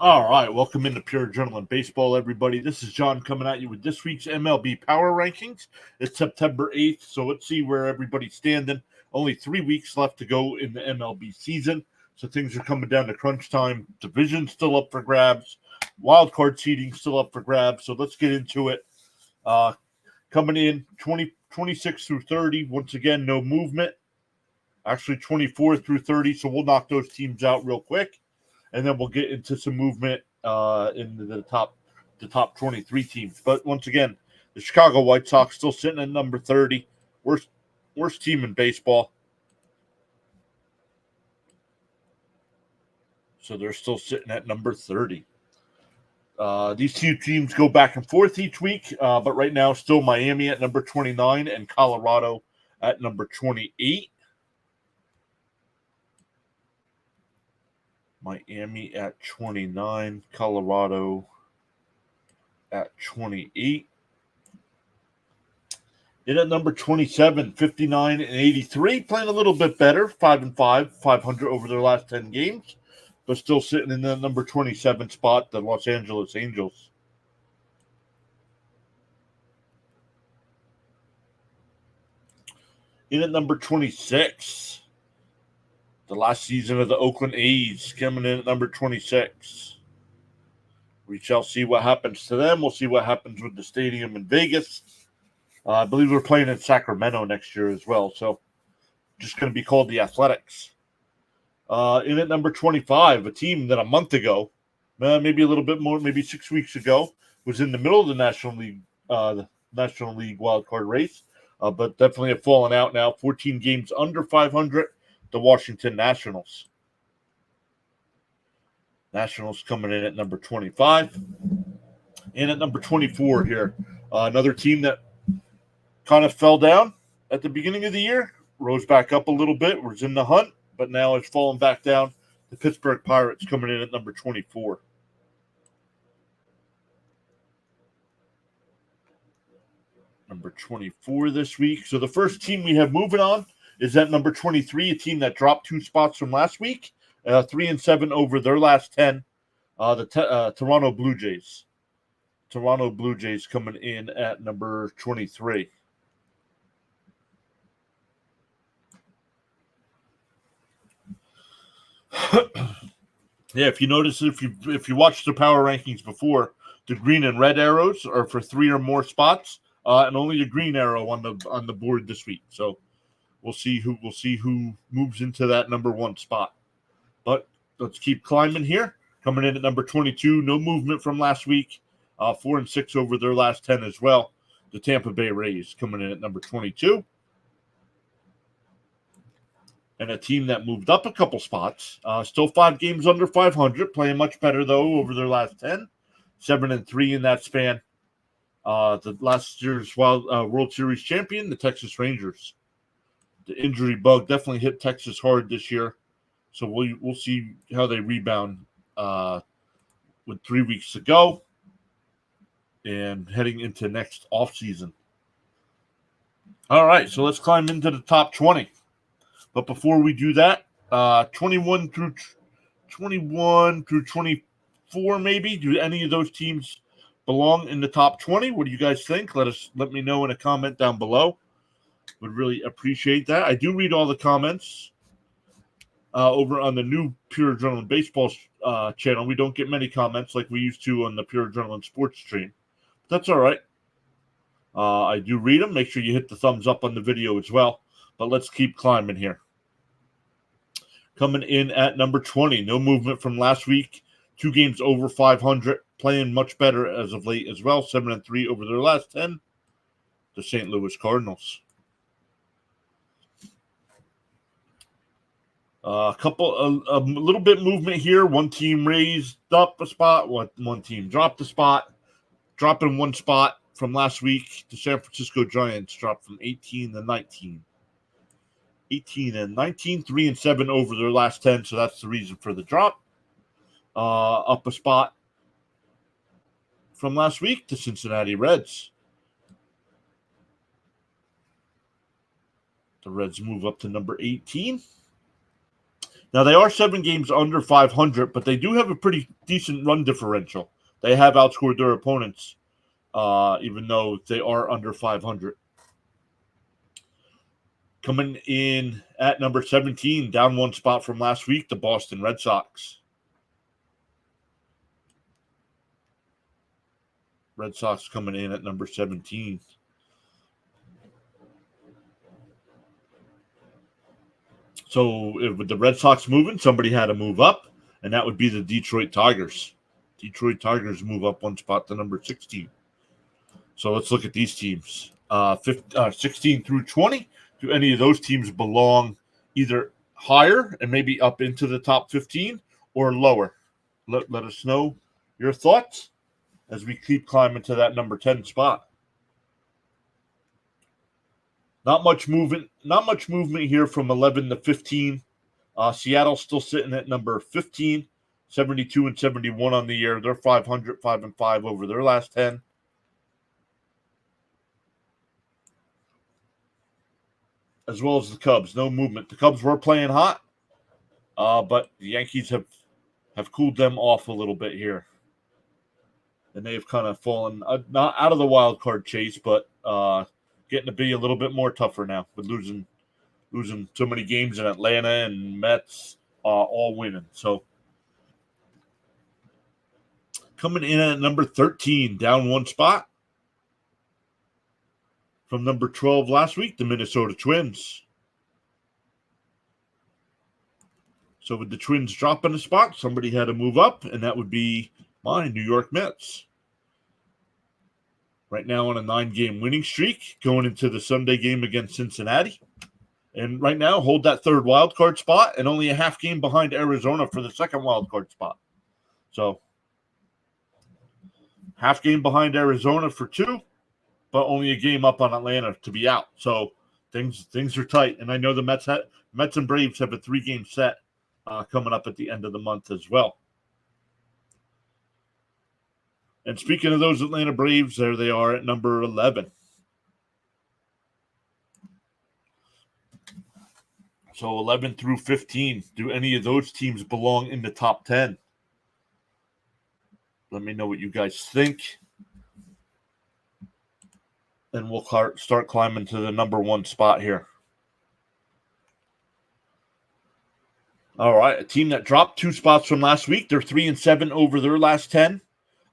All right, welcome into PureAdrenaline Baseball, everybody. This is John coming at you with this week's MLB Power Rankings. It's September 8th, so let's see where everybody's standing. Only 3 weeks left to go in the MLB season, so things are coming down to crunch time. Division still up for grabs. Wild card seeding still up for grabs, so let's get into it. Coming in 26 through 30, once again, no movement. Actually, 24 through 30, so we'll knock those teams out real quick. And then we'll get into some movement in the top 23 teams. But once again, the Chicago White Sox still sitting at number 30, worst team in baseball. So they're still sitting at number 30. These two teams go back and forth each week, but right now still Miami at number 29 and Colorado at number 28. Miami at 29, Colorado at 28. In at number 27, 59 and 83, playing a little bit better, 5-5, 500 over their last 10 games, but still sitting in the number 27 spot, the Los Angeles Angels. In at number 26, the last season of the Oakland A's, coming in at number 26. We shall see what happens to them. We'll see what happens with the stadium in Vegas. I believe we're playing in Sacramento next year as well, so just going to be called the Athletics. In at number 25, a team that a month ago, maybe a little bit more, maybe 6 weeks ago, was in the middle of the National League wildcard race, but definitely have fallen out now. 14 games under 500. The Washington Nationals. Nationals coming in at number 25. And at number 24 here, another team that kind of fell down at the beginning of the year, rose back up a little bit, was in the hunt, but now has fallen back down. The Pittsburgh Pirates coming in at number 24. Number 24 this week. So the first team we have moving on is at number 23, a team that dropped 2 spots from last week, 3-7 over their last 10, the Toronto Blue Jays. Toronto Blue Jays coming in at number 23. Yeah, if you notice, if you watched the power rankings before, the green and red arrows are for 3 or more spots, and only the green arrow on the board this week. So we'll see who moves into that number 1 spot. But let's keep climbing here. Coming in at number 22, no movement from last week. 4-6 over their last 10 as well. The Tampa Bay Rays coming in at number 22. And a team that moved up a couple spots. Still 5 games under 500. Playing much better, though, over their last 10. 7-3 in that span. The last year's World Series champion, the Texas Rangers. The injury bug definitely hit Texas hard this year. So we'll see how they rebound with 3 weeks to go and heading into next offseason. All right, so let's climb into the top 20. But before we do that, 21 through 24 maybe, do any of those teams belong in the top 20? What do you guys think? Let me know in a comment down below. Would really appreciate that. I do read all the comments over on the new PureAdrenaline Baseball channel. We don't get many comments like we used to on the PureAdrenaline Sports stream. That's all right. I do read them. Make sure you hit the thumbs up on the video as well. But let's keep climbing here. Coming in at number 20, no movement from last week. 2 games over 500, playing much better as of late as well. 7-3 over their last 10. The St. Louis Cardinals. A little bit movement here. One team raised up a spot. One team dropped a spot. Dropping 1 spot from last week. The San Francisco Giants dropped from 18 to 19. 18-19, 3-7 over their last 10. So that's the reason for the drop. Up a spot from last week, the Cincinnati Reds. The Reds move up to number 18. Now, they are 7 games under 500, but they do have a pretty decent run differential. They have outscored their opponents, even though they are under 500. Coming in at number 17, down one spot from last week, the Boston Red Sox. Red Sox coming in at number 17. So with the Red Sox moving, somebody had to move up, and that would be the Detroit Tigers. Detroit Tigers move up one spot to number 16. So let's look at these teams. 16 through 20. Do any of those teams belong either higher and maybe up into the top 15 or lower? Let us know your thoughts as we keep climbing to that number 10 spot. Not much movement here from 11 to 15. Seattle's still sitting at number 15, 72 and 71 on the year. They're 500, 5-5 over their last 10. As well as the Cubs, no movement. The Cubs were playing hot, but the Yankees have cooled them off a little bit here, and they've kind of fallen not out of the wild card chase, but getting to be a little bit more tougher now with losing so many games in Atlanta and Mets all winning. So coming in at number 13, down one spot from number 12 last week, the Minnesota Twins. So with the Twins dropping a spot, somebody had to move up, and that would be my New York Mets. Right now on a 9-game winning streak, going into the Sunday game against Cincinnati. And right now, hold that third wild card spot and only a half game behind Arizona for the second wild card spot. So, half game behind Arizona for 2, but only a game up on Atlanta to be out. So, things are tight. And I know the Mets and Braves have a 3-game set coming up at the end of the month as well. And speaking of those Atlanta Braves, there they are at number 11. So 11 through 15, do any of those teams belong in the top 10? Let me know what you guys think. And we'll start climbing to the number 1 spot here. All right, a team that dropped 2 spots from last week. They're 3-7 over their last 10.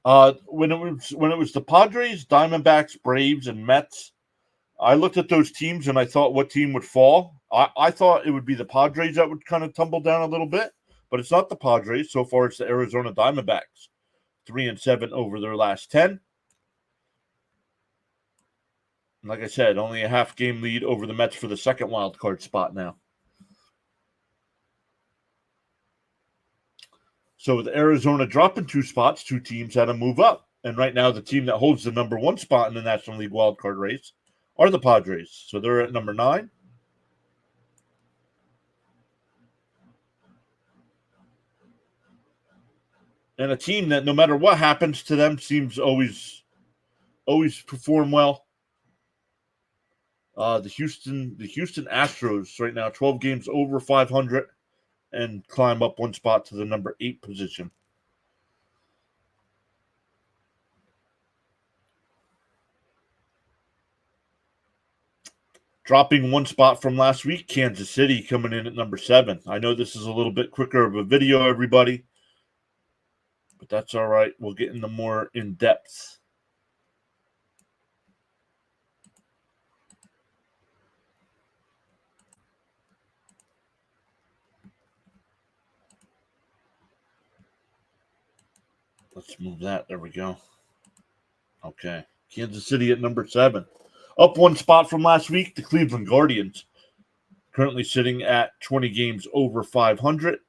When it was the Padres, Diamondbacks, Braves, and Mets, I looked at those teams and I thought what team would fall. I thought it would be the Padres that would kind of tumble down a little bit, but it's not the Padres. So far, it's the Arizona Diamondbacks, 3-7 over their last 10. And like I said, only a half game lead over the Mets for the second wild card spot now. So with Arizona dropping 2 spots, 2 teams had to move up. And right now, the team that holds the number 1 spot in the National League wildcard race are the Padres. So they're at number 9. And a team that no matter what happens to them seems always perform well. The Houston Astros right now, 12 games over 500 and climb up 1 spot to the number 8 position. Dropping 1 spot from last week, Kansas City coming in at number 7. I know this is a little bit quicker of a video, everybody, but that's all right. We'll get into more in depth. Let's move that. There we go. Okay. Kansas City at number 7. Up 1 spot from last week, the Cleveland Guardians. Currently sitting at 20 games over 500.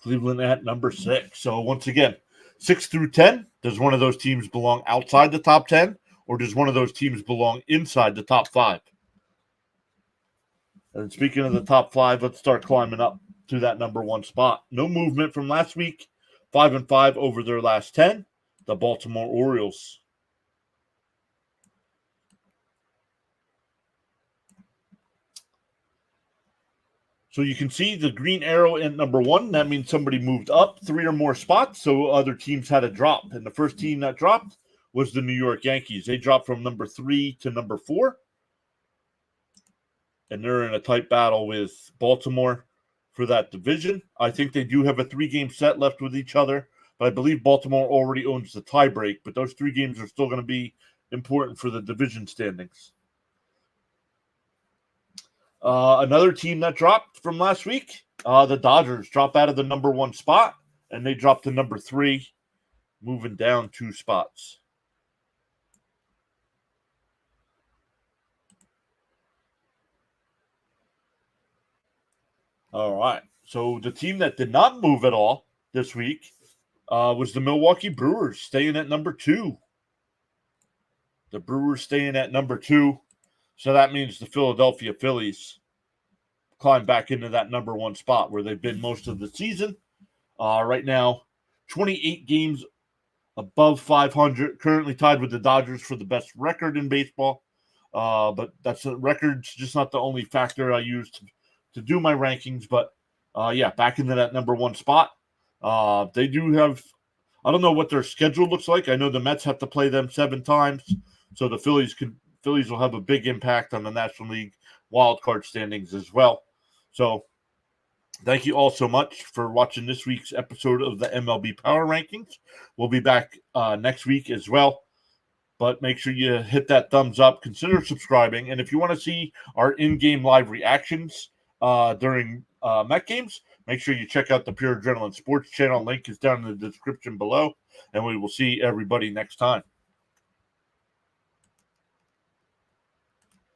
Cleveland at number 6. So once again, 6 through 10, does one of those teams belong outside the top 10? Or does one of those teams belong inside the top 5? And speaking of the top 5, let's start climbing up to that number 1 spot. No movement from last week. 5-5 over their last 10. The Baltimore Orioles. So you can see the green arrow in number 1. That means somebody moved up 3 or more spots, so other teams had a drop. And the first team that dropped was the New York Yankees. They dropped from number 3 to number 4. And they're in a tight battle with Baltimore for that division. I think they do have a 3-game set left with each other, but I believe Baltimore already owns the tiebreak. But those 3 games are still going to be important for the division standings. Another team that dropped from last week, the Dodgers drop out of the number 1 spot, and they dropped to number 3, moving down 2 spots. All right. So the team that did not move at all this week was the Milwaukee Brewers, staying at number 2. The Brewers staying at number 2. So that means the Philadelphia Phillies climb back into that number 1 spot where they've been most of the season. Right now, 28 games above 500, currently tied with the Dodgers for the best record in baseball. But that's a record's just not the only factor I use to do my rankings. But yeah, back into that number 1 spot. They do have, I don't know what their schedule looks like. I know the Mets have to play them 7 times, so the Phillies will have a big impact on the National League wildcard standings as well. So thank you all so much for watching this week's episode of the MLB Power Rankings. We'll be back next week as well. But make sure you hit that thumbs up. Consider subscribing. And if you want to see our in-game live reactions during Met games, make sure you check out the Pure Adrenaline Sports channel. Link is down in the description below. And we will see everybody next time.